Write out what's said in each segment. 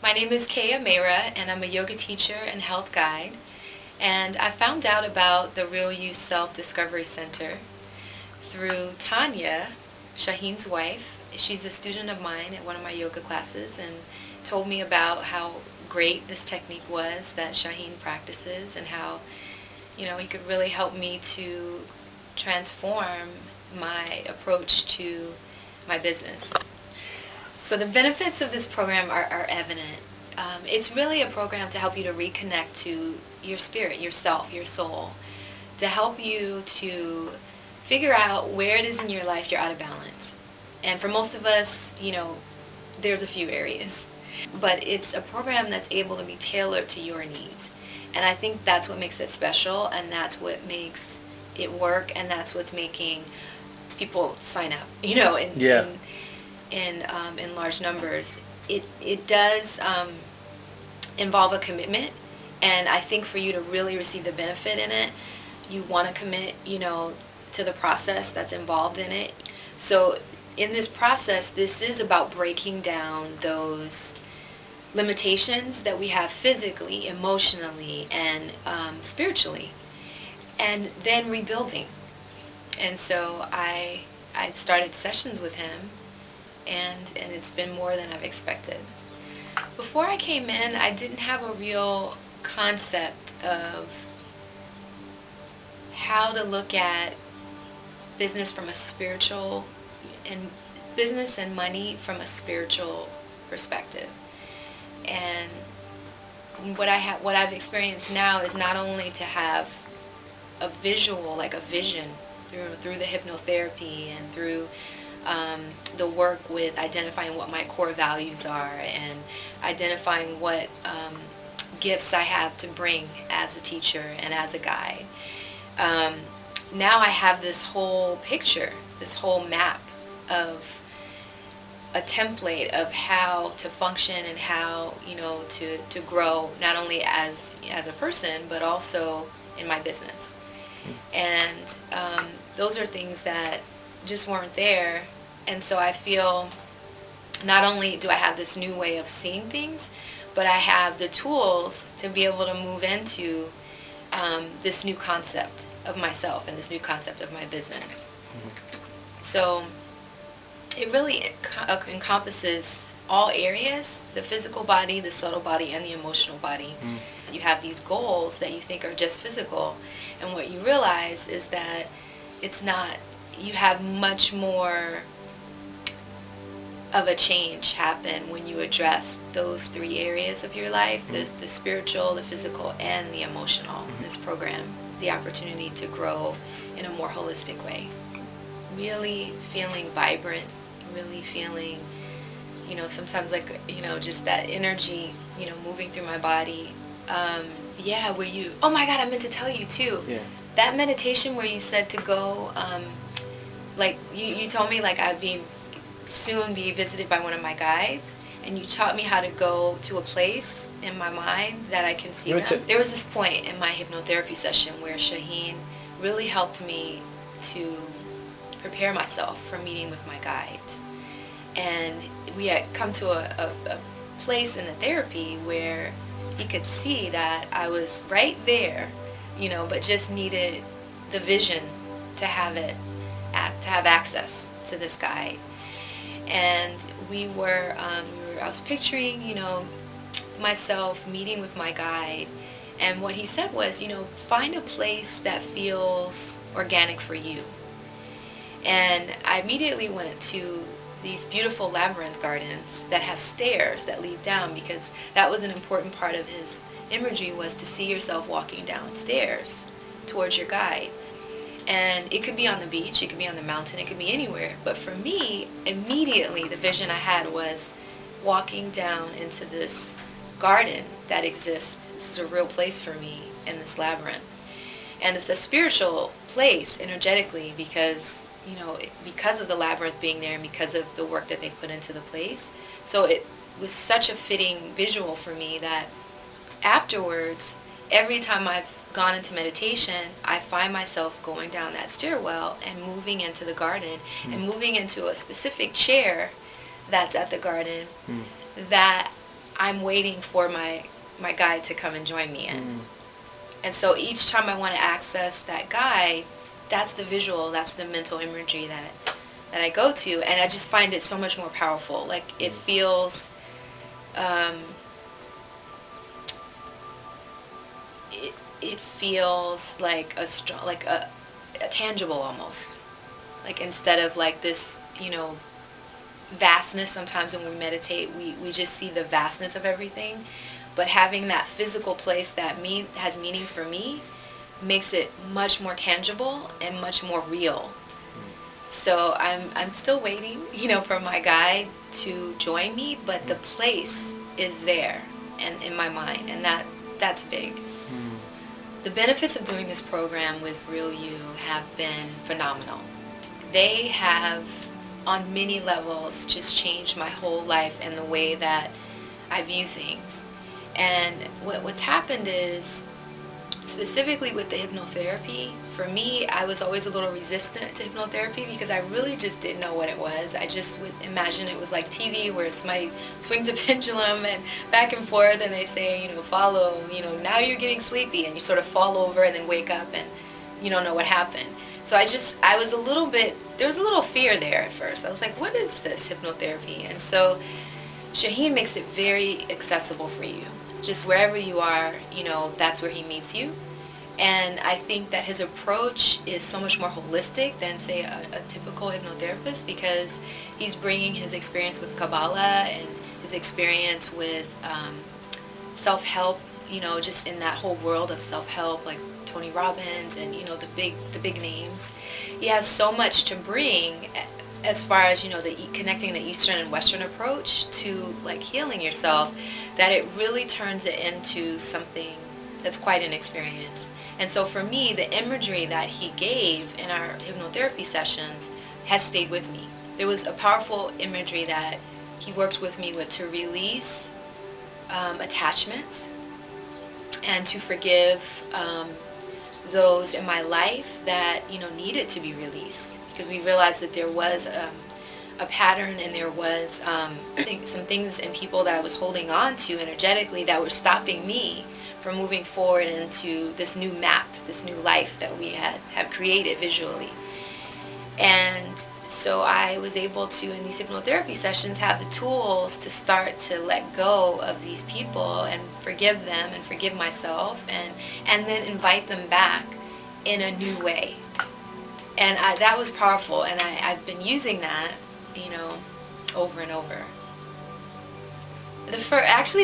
My name is Kea Meira, and I'm a yoga teacher and health guide. And I found out about the Real You Self-Discovery Center through Tanya, Shahin's wife. She's a student of mine at one of my yoga classes and told me about how great this technique was that Shahin practices and how, he could really help me to transform my approach to my business. So the benefits of this program are evident. It's really a program to help you to reconnect to your spirit, yourself, your soul, to help you to figure out where it is in your life you're out of balance. And for most of us, there's a few areas. But it's a program that's able to be tailored to your needs. And I think that's what makes it special, and that's what makes it work, and that's what's making people sign up, in large numbers. It does involve a commitment, and I think for you to really receive the benefit in it, you want to commit, to the process that's involved in it. So in this process, this is about breaking down those limitations that we have physically, emotionally, and spiritually, and then rebuilding. And so I started sessions with him, and it's been more than I've expected. Before I came in, I didn't have a real concept of how to look at business from a spiritual, and business and money from a spiritual perspective. And what I've experienced now is not only to have a visual, like a vision through the hypnotherapy and through the work with identifying what my core values are and identifying what gifts I have to bring as a teacher and as a guide. Now I have this whole picture, this whole map of a template of how to function and how, to grow not only as a person, but also in my business. And those are things that just weren't there. And so I feel not only do I have this new way of seeing things, but I have the tools to be able to move into this new concept of myself and this new concept of my business. So it really encompasses all areas, the physical body, the subtle body, and the emotional body. You have these goals that you think are just physical, and what you realize is that it's not. You have much more of a change happen when you address those three areas of your life, the spiritual, the physical, and the emotional. This program is the opportunity to grow in a more holistic way. Really feeling vibrant, really feeling, sometimes like, just that energy, moving through my body. Where you, oh my God, I meant to tell you too. Yeah. That meditation where you said to go, like you told me like I'd soon be visited by one of my guides, and you taught me how to go to a place in my mind that I can see them. There was this point in my hypnotherapy session where Shahin really helped me to prepare myself for meeting with my guides. And we had come to a place in the therapy where he could see that I was right there, but just needed the vision to have access to this guide. And I was picturing, myself meeting with my guide. And what he said was, find a place that feels organic for you. And I immediately went to these beautiful labyrinth gardens that have stairs that lead down, because that was an important part of his imagery, was to see yourself walking downstairs towards your guide. And it could be on the beach, it could be on the mountain, it could be anywhere. But for me, immediately the vision I had was walking down into this garden that exists. This is a real place for me in this labyrinth. And it's a spiritual place energetically because, because of the labyrinth being there and because of the work that they put into the place. So it was such a fitting visual for me that afterwards, every time I've gone into meditation, I find myself going down that stairwell and moving into the garden and moving into a specific chair that's at the garden that I'm waiting for my guide to come and join me in. And so each time I want to access that guide, that's the visual, that's the mental imagery that I go to, and I just find it so much more powerful. Like it feels, it feels like a strong, like a tangible almost. Like instead of like this, vastness. Sometimes when we meditate, we just see the vastness of everything. But having that physical place that has meaning for me makes it much more tangible and much more real. So I'm still waiting, for my guide to join me, but the place is there and in my mind, and that's big. The benefits of doing this program with Real You have been phenomenal. They have, on many levels, just changed my whole life and the way that I view things. And what's happened is, specifically with the hypnotherapy, for me, I was always a little resistant to hypnotherapy because I really just didn't know what it was. I just would imagine it was like TV where somebody swings a pendulum and back and forth and they say, follow, now you're getting sleepy, and you sort of fall over and then wake up and you don't know what happened. So there was a little fear there at first. I was like, what is this hypnotherapy? And so Shahin makes it very accessible for you. Just wherever you are, that's where he meets you. And I think that his approach is so much more holistic than, say, a typical hypnotherapist, because he's bringing his experience with Kabbalah and his experience with self-help, just in that whole world of self-help, like Tony Robbins and, the big names. He has so much to bring as far as, connecting the Eastern and Western approach to, like, healing yourself, that it really turns it into something that's quite an experience. And so for me, the imagery that he gave in our hypnotherapy sessions has stayed with me. There was a powerful imagery that he worked with me with to release attachments and to forgive those in my life that, needed to be released. Because we realized that there was a pattern, and there was some things and people that I was holding on to energetically that were stopping me from moving forward into this new map, this new life that we have created visually. And so I was able to, in these hypnotherapy sessions, have the tools to start to let go of these people and forgive them and forgive myself, and then invite them back in a new way. And that was powerful, and I've been using that, over and over. The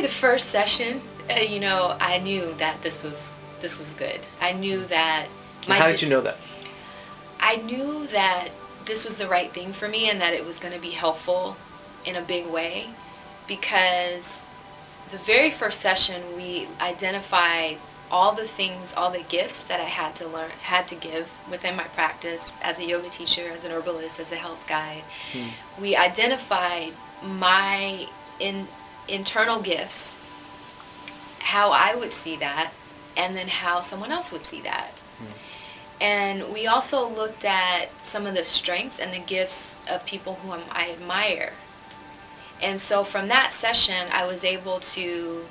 first session, I knew that this was good. I knew that. How did you know that? I knew that this was the right thing for me, and that it was going to be helpful in a big way, because the very first session we identified all the things, all the gifts that I had to give within my practice as a yoga teacher, as an herbalist, as a health guide. We identified my internal gifts, how I would see that, and then how someone else would see that. And we also looked at some of the strengths and the gifts of people who I admire. And so from that session, I was able to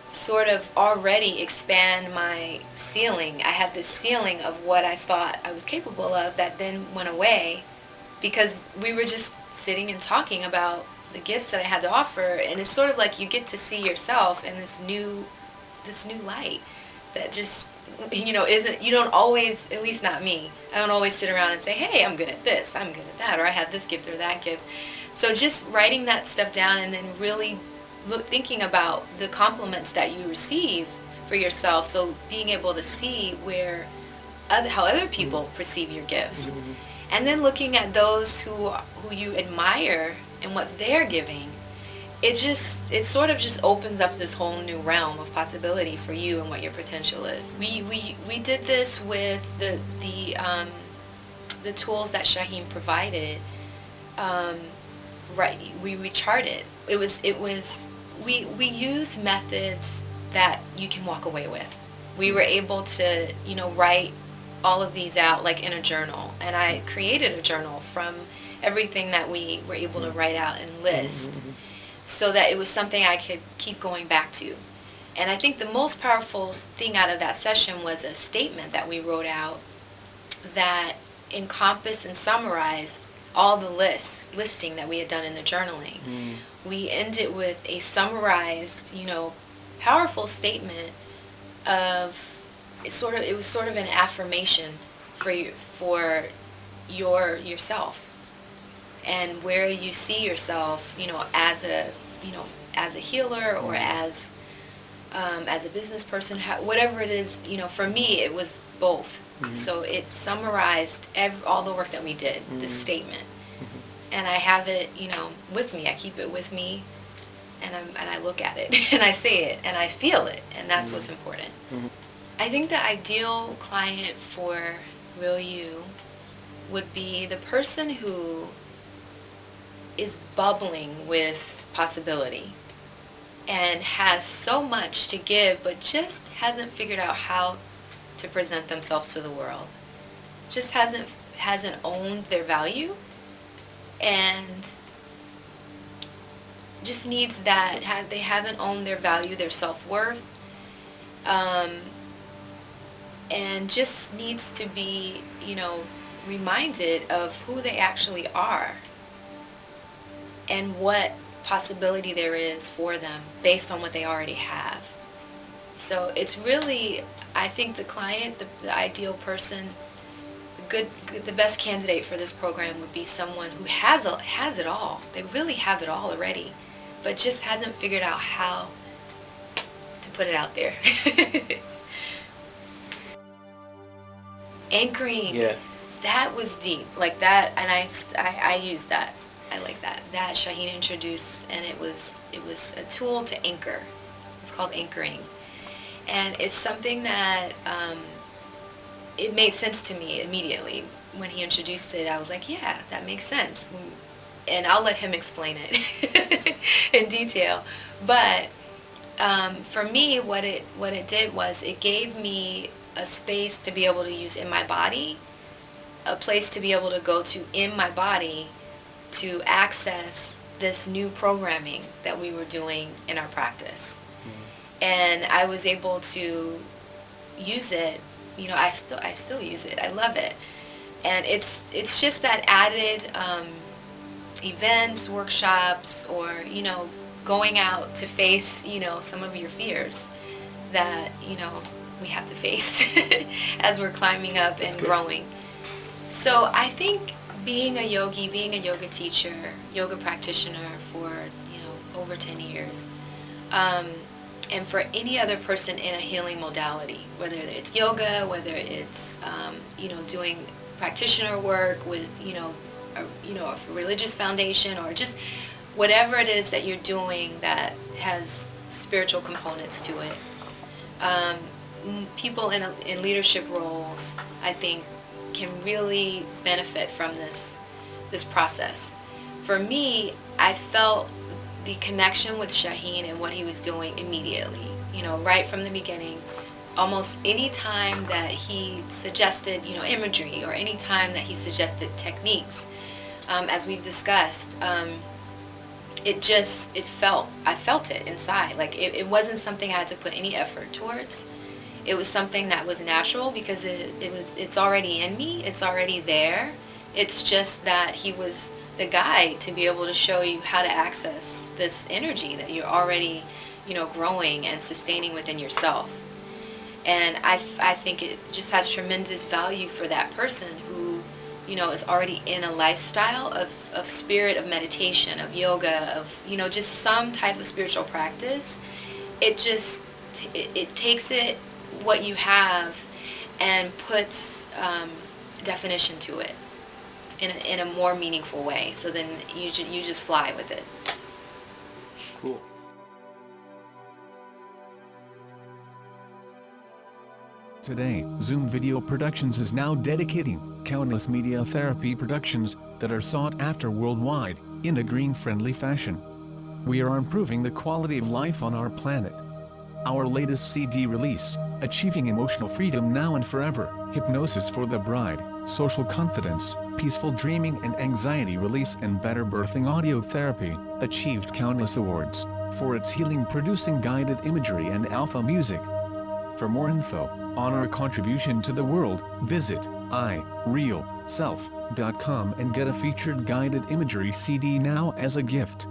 sort of already expand my ceiling. I had this ceiling of what I thought I was capable of that then went away, because we were just sitting and talking about the gifts that I had to offer. And it's sort of like you get to see yourself in this new light that just, isn't, you don't always, at least not me, I don't always sit around and say, hey, I'm good at this, I'm good at that, or I have this gift or that gift. So just writing that stuff down, and then really thinking about the compliments that you receive for yourself, so being able to see how other people perceive your gifts, and then looking at those who you admire and what they're giving, it sort of just opens up this whole new realm of possibility for you and what your potential is. We did this with the tools that Shahin provided. Right, we charted. We use methods that you can walk away with. We were able to, write all of these out like in a journal. And I created a journal from everything that we were able to write out and list. so that it was something I could keep going back to. And I think the most powerful thing out of that session was a statement that we wrote out that encompassed and summarized all the listing that we had done in the journaling. We ended with a summarized, powerful statement of it was sort of an affirmation for yourself, and where you see yourself, as a healer, or as a business person, whatever it is, for me it was both. So it summarized all the work that we did, this statement. And I have it, with me. I keep it with me, and I look at it, and I say it, and I feel it, and that's what's important. I think the ideal client for Real You would be the person who is bubbling with possibility and has so much to give, but just hasn't figured out how to present themselves to the world. Just hasn't owned their value, and just needs that. They haven't owned their value, their self-worth, and just needs to be, reminded of who they actually are and what possibility there is for them based on what they already have. So it's really, I think the client, the ideal person, the best candidate for this program would be someone who has it all. They really have it all already, but just hasn't figured out how to put it out there. Anchoring. Yeah. That was deep, like that, and I used that. I like that. That Shahin introduced, and it was a tool to anchor. It's called anchoring, and it's something that it made sense to me immediately when he introduced it. I was like, yeah, that makes sense, and I'll let him explain it in detail. But for me, what it did was it gave me a space to be able to use in my body, a place to be able to go to in my body to access this new programming that we were doing in our practice. And I was able to use it. I still use it. I love it. And it's just that added events, workshops, or going out to face some of your fears that we have to face as we're climbing up and growing. So I think being a yogi, being a yoga teacher, yoga practitioner for over 10 years, and for any other person in a healing modality, whether it's yoga, whether it's doing practitioner work with a religious foundation, or just whatever it is that you're doing that has spiritual components to it. People in leadership roles, I think, can really benefit from this process. For me, I felt the connection with Shahin and what he was doing immediately, right from the beginning. Almost any time that he suggested, imagery, or any time that he suggested techniques, as we've discussed, I felt it inside. Like it wasn't something I had to put any effort towards. It was something that was natural because it's already in me. It's already there. It's just that he was the guide to be able to show you how to access this energy that you're already, growing and sustaining within yourself. And I think it just has tremendous value for that person who, is already in a lifestyle of spirit, of meditation, of yoga, of, just some type of spiritual practice. It just, it takes it, what you have, and puts definition to it in a more meaningful way. So then you just fly with it. Cool. Today, Zoom Video Productions is now dedicating countless media therapy productions that are sought after worldwide in a green-friendly fashion. We are improving the quality of life on our planet. Our latest CD release, Achieving Emotional Freedom Now and Forever, Hypnosis for the Bride, social confidence, peaceful dreaming and anxiety release and better birthing audio therapy, achieved countless awards for its healing-producing guided imagery and alpha music. For more info on our contribution to the world, visit irealself.com and get a featured guided imagery CD now as a gift.